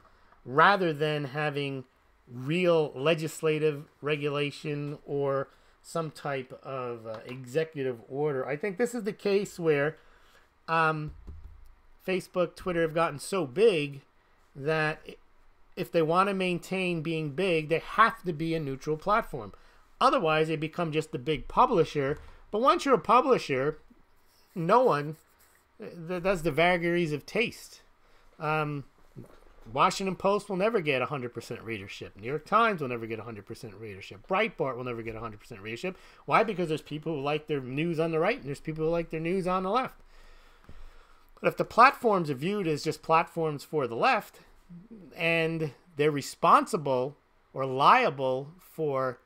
rather than having real legislative regulation or some type of executive order. I think this is the case where Facebook, Twitter have gotten so big that if they want to maintain being big, they have to be a neutral platform. Otherwise, they become just a big publisher. But once you're a publisher, no one, that's the vagaries of taste. Washington Post will never get 100% readership. New York Times will never get 100% readership. Breitbart will never get 100% readership. Why? Because there's people who like their news on the right and there's people who like their news on the left. But if the platforms are viewed as just platforms for the left and they're responsible or liable for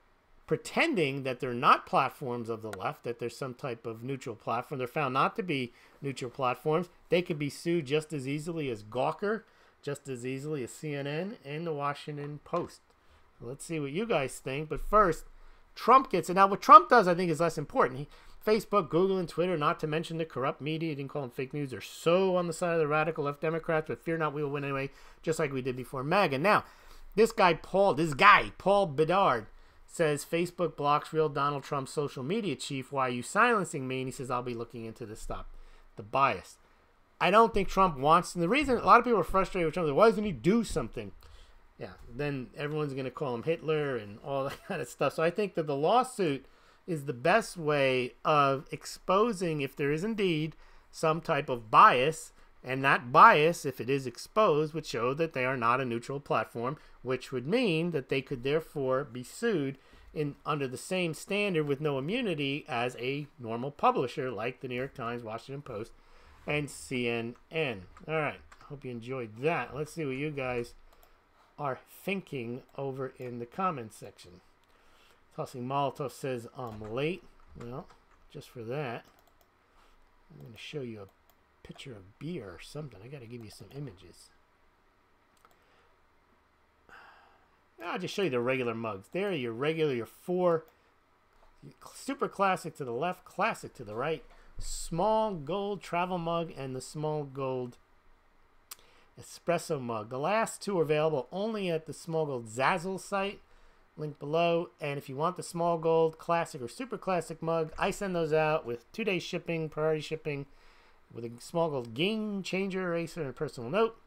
pretending that they're not platforms of the left, that there's some type of neutral platform, they're found not to be neutral platforms, they could be sued just as easily as Gawker, just as easily as CNN and the Washington Post. So let's see what you guys think. But first, Trump gets it. Now, what Trump does, I think, is less important. Facebook, Google, and Twitter, not to mention the corrupt media, he didn't call them fake news, they're so on the side of the radical left Democrats, but fear not, we will win anyway, just like we did before MAGA. Now, this guy, Paul Bedard, says Facebook blocks real Donald Trump social media chief. Why are you silencing me? And he says, I'll be looking into this stuff. The bias. I don't think Trump wants, and the reason a lot of people are frustrated with Trump, like, why doesn't he do something? Yeah, then everyone's going to call him Hitler and all that kind of stuff. So I think that the lawsuit is the best way of exposing if there is indeed some type of bias, and that bias, if it is exposed, would show that they are not a neutral platform, which would mean that they could therefore be sued under the same standard with no immunity as a normal publisher like the New York Times, Washington Post, and CNN. All right, hope you enjoyed that. Let's see what you guys are thinking over in the comments section. Tossing Molotov says, I'm late. Well, just for that, I'm going to show you a picture of beer or something. I got to give you some images. I'll just show you the regular mugs. There, your regular, your four. Super classic to the left, classic to the right. Smaulgld travel mug and the Smaulgld espresso mug. The last two are available only at the Smaulgld Zazzle site. Link below. And if you want the Smaulgld classic or super classic mug, I send those out with 2-day shipping, priority shipping, with a Smaulgld game changer eraser and a personal note.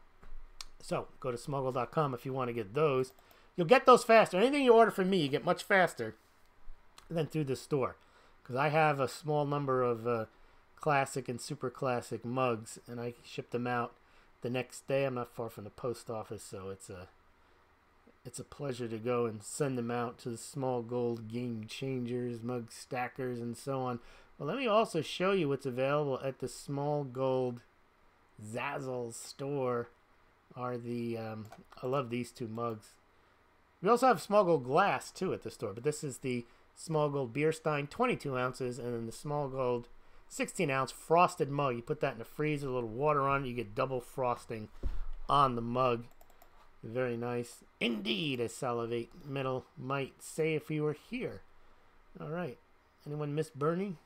So go to smaulgld.com if you want to get those. You'll get those faster. Anything you order from me, you get much faster than through the store, because I have a small number of classic and super classic mugs, and I ship them out the next day. I'm not far from the post office, so it's a pleasure to go and send them out to the Smaulgld game changers, mug stackers, and so on. Well, let me also show you what's available at the Smaulgld Zazzle store. Are the I love these two mugs. We also have Smaulgld glass too at the store, but this is the Smaulgld beer stein, 22 ounces, and then the Smaulgld 16-ounce frosted mug. You put that in the freezer, a little water on it, you get double frosting on the mug. Very nice indeed, as Salivate Metal might say if he were here. All right. Anyone miss Bernie?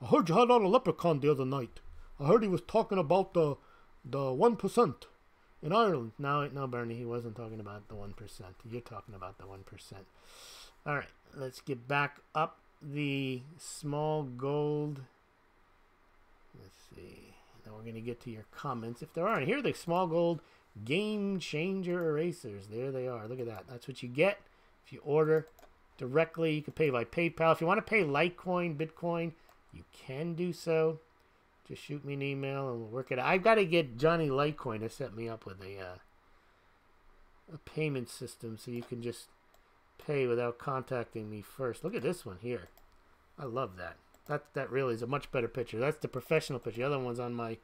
I heard you had on a leprechaun the other night. I heard he was talking about the 1% in Ireland. No, Bernie, he wasn't talking about the 1%. You're talking about the 1%. All right. Let's get back up the Smaulgld. Let's see. Now we're going to get to your comments. If there aren't, here are the Smaulgld game changer erasers. There they are. Look at that. That's what you get if you order directly. You can pay by PayPal. If you want to pay Litecoin, Bitcoin, you can do so. Just shoot me an email and we'll work it out. I've got to get Johnny Litecoin to set me up with a payment system so you can just pay without contacting me first. Look at this one here. I love that. That really is a much better picture. That's the professional picture. The other one's on my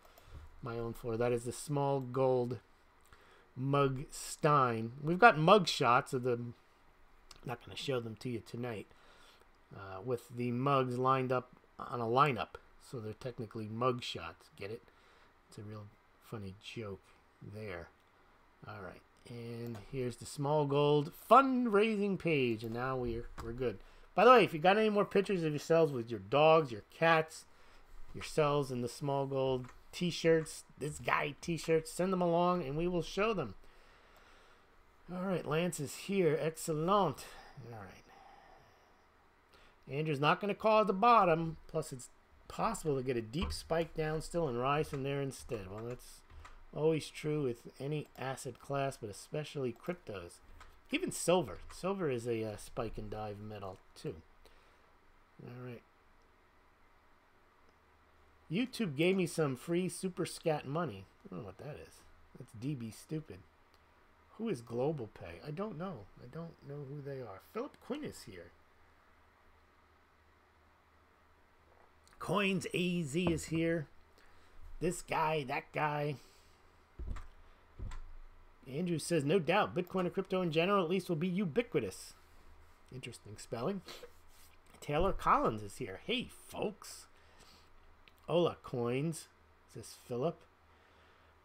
own floor. That is the Smaulgld mug stein. We've got mug shots of them. Not going to show them to you tonight. with the mugs lined up on a lineup. So they're technically mug shots. Get it? It's a real funny joke there. All right. And here's the Smaulgld fundraising page. And now we're good. By the way, if you got any more pictures of yourselves with your dogs, your cats, yourselves in the Smaulgld t-shirts, this guy t-shirts, send them along and we will show them. All right. Lance is here. Excellent. All right. Andrew's not going to call at the bottom. Plus, it's possible to get a deep spike down still and rise from there instead. Well, that's always true with any asset class, but especially cryptos. Even silver. Silver is a spike and dive metal, too. All right. YouTube gave me some free super scat money. I don't know what that is. That's DB stupid. Who is Global Pay? I don't know. I don't know who they are. Philip Quinn is here. Coins AZ is here. This guy, that guy. Andrew says, no doubt, Bitcoin or crypto in general at least will be ubiquitous. Interesting spelling. Taylor Collins is here. Hey, folks. Hola, coins, says Philip.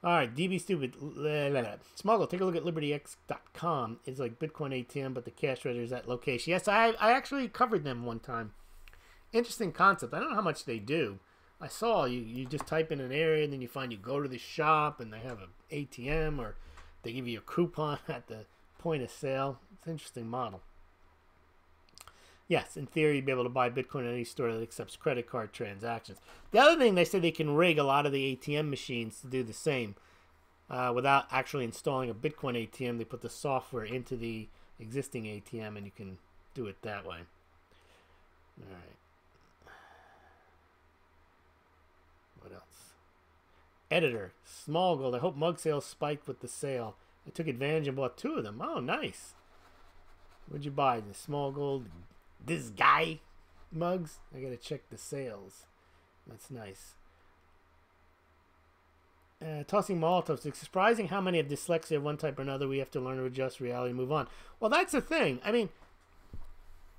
All right, DB stupid. Smaulgld, take a look at libertyx.com. It's like Bitcoin ATM, but the cash register is at location. Yes, I actually covered them one time. Interesting concept. I don't know how much they do. I saw you just type in an area and then you find you go to the shop and they have an ATM or they give you a coupon at the point of sale. It's an interesting model. Yes, in theory, you'd be able to buy Bitcoin at any store that accepts credit card transactions. The other thing, they say they can rig a lot of the ATM machines to do the same without actually installing a Bitcoin ATM. They put the software into the existing ATM and you can do it that way. All right. What else? Editor, Smaulgld. I hope mug sales spiked with the sale. I took advantage and bought 2 of them. Oh, nice. What'd you buy? The Smaulgld, this guy mugs? I gotta check the sales. That's nice. Tossing Molotovs. It's surprising how many have dyslexia of one type or another. We have to learn to adjust reality and move on. Well, that's the thing. I mean,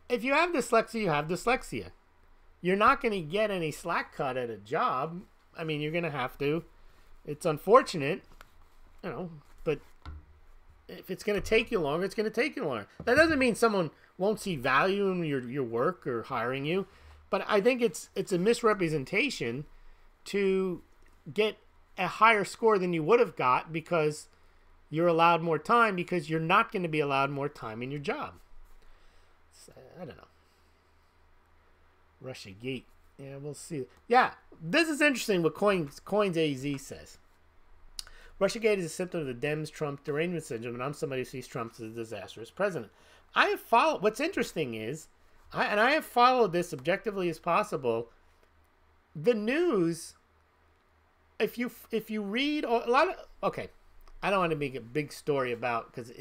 if you have dyslexia, you have dyslexia. You're not going to get any slack cut at a job. I mean, you're going to have to. It's unfortunate, you know, but if it's going to take you longer, it's going to take you longer. That doesn't mean someone won't see value in your work or hiring you, but I think it's a misrepresentation to get a higher score than you would have got because you're allowed more time, because you're not going to be allowed more time in your job. So, I don't know. Russia Gate. Yeah, we'll see. Yeah, this is interesting what Coins AZ says. Russiagate is a symptom of the Dems-Trump derangement syndrome, and I'm somebody who sees Trump as a disastrous president. I have followed. What's interesting is, I have followed this objectively as possible. The news, if you read a lot of, okay, I don't want to make a big story about because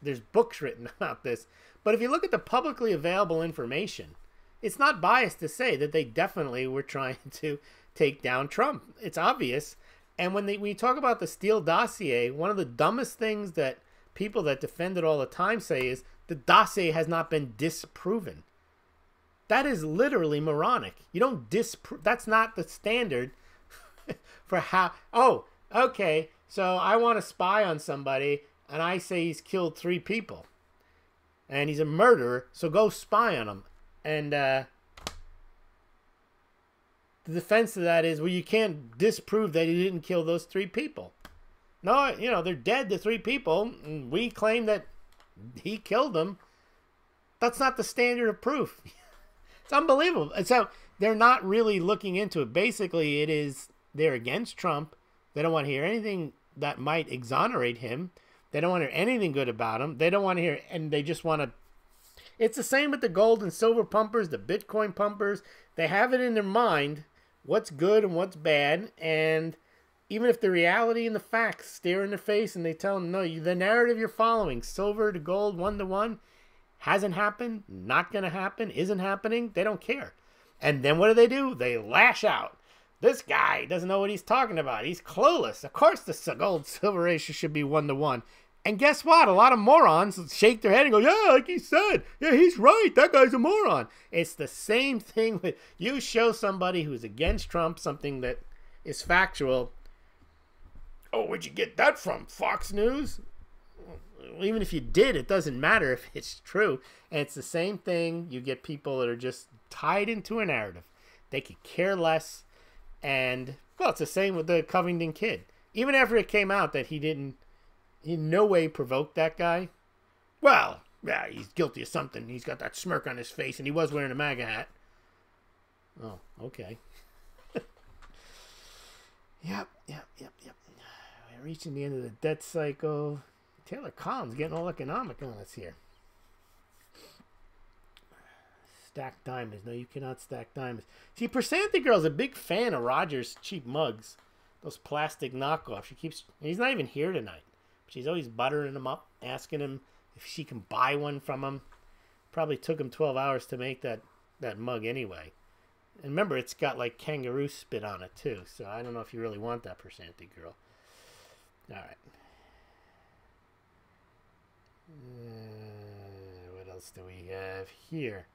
there's books written about this, but if you look at the publicly available information, it's not biased to say that they definitely were trying to take down Trump. It's obvious. And when we talk about the Steele dossier, one of the dumbest things that people that defend it all the time say is the dossier has not been disproven. That is literally moronic. You don't disprove. That's not the standard for how. Oh, okay. So I want to spy on somebody, and I say he's killed 3 people, and he's a murderer. So go spy on him. And the defense of that is, well, you can't disprove that he didn't kill those 3 people. No, you know, they're dead, the 3 people. And we claim that he killed them. That's not the standard of proof. It's unbelievable. And so they're not really looking into it. Basically, it is they're against Trump. They don't want to hear anything that might exonerate him. They don't want to hear anything good about him. They don't want to hear, and they just want to. It's the same with the gold and silver pumpers, the Bitcoin pumpers. They have it in their mind what's good and what's bad, and even if the reality and the facts stare in their face and they tell them, no, the narrative you're following, silver to gold, 1-to-1, hasn't happened, not going to happen, isn't happening, they don't care. And then what do? They lash out. This guy doesn't know what he's talking about. He's clueless. Of course the gold-silver ratio should be 1-to-1. And guess what? A lot of morons shake their head and go, yeah, like he said. Yeah, he's right. That guy's a moron. It's the same thing with you show somebody who's against Trump something that is factual. Oh, where'd you get that from? Fox News? Well, even if you did, it doesn't matter if it's true. And it's the same thing. You get people that are just tied into a narrative. They could care less. And, well, it's the same with the Covington kid. Even after it came out that he in no way provoked that guy. Well, yeah, he's guilty of something. He's got that smirk on his face, and he was wearing a MAGA hat. Oh, okay. Yep. We're reaching the end of the debt cycle. Taylor Collins getting all economic on us here. Stack diamonds. No, you cannot stack diamonds. See, Persanthi Girl's a big fan of Roger's cheap mugs. Those plastic knockoffs. He's not even here tonight. She's always buttering him up, asking him if she can buy one from him. Probably took him 12 hours to make that mug anyway. And remember, it's got like kangaroo spit on it too. So I don't know if you really want that Persanthi Girl. All right. What else do we have here?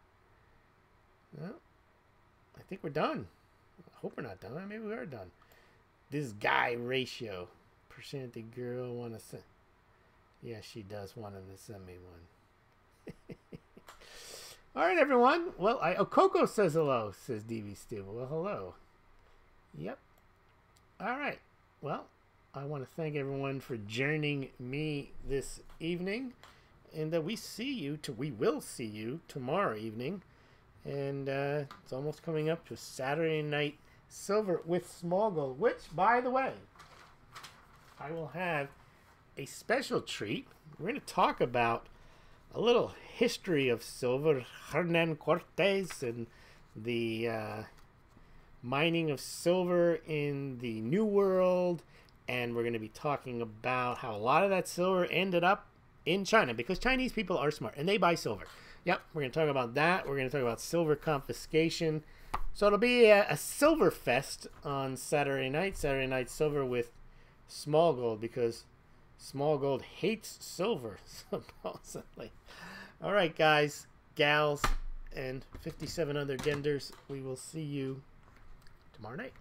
Well, I think we're done. I hope we're not done. Maybe we are done. This guy ratio. Persanthi Girl want to send. Yeah, she does want him to send me one. All right, everyone. Well, Coco says hello, says DV Stu. Well, hello. Yep. All right. Well, I want to thank everyone for joining me this evening, and we will see you tomorrow evening, and it's almost coming up to Saturday Night Silver with Smaulgld, which, by the way, I will have a special treat. We're going to talk about a little history of silver, Hernan Cortes, and the mining of silver in the New World. And we're going to be talking about how a lot of that silver ended up in China, because Chinese people are smart and they buy silver. Yep, we're going to talk about that. We're going to talk about silver confiscation. So it'll be a silver fest on Saturday night silver with Smaulgld, because Smaulgld hates silver, supposedly. All right, guys, gals, and 57 other genders. We will see you tomorrow night.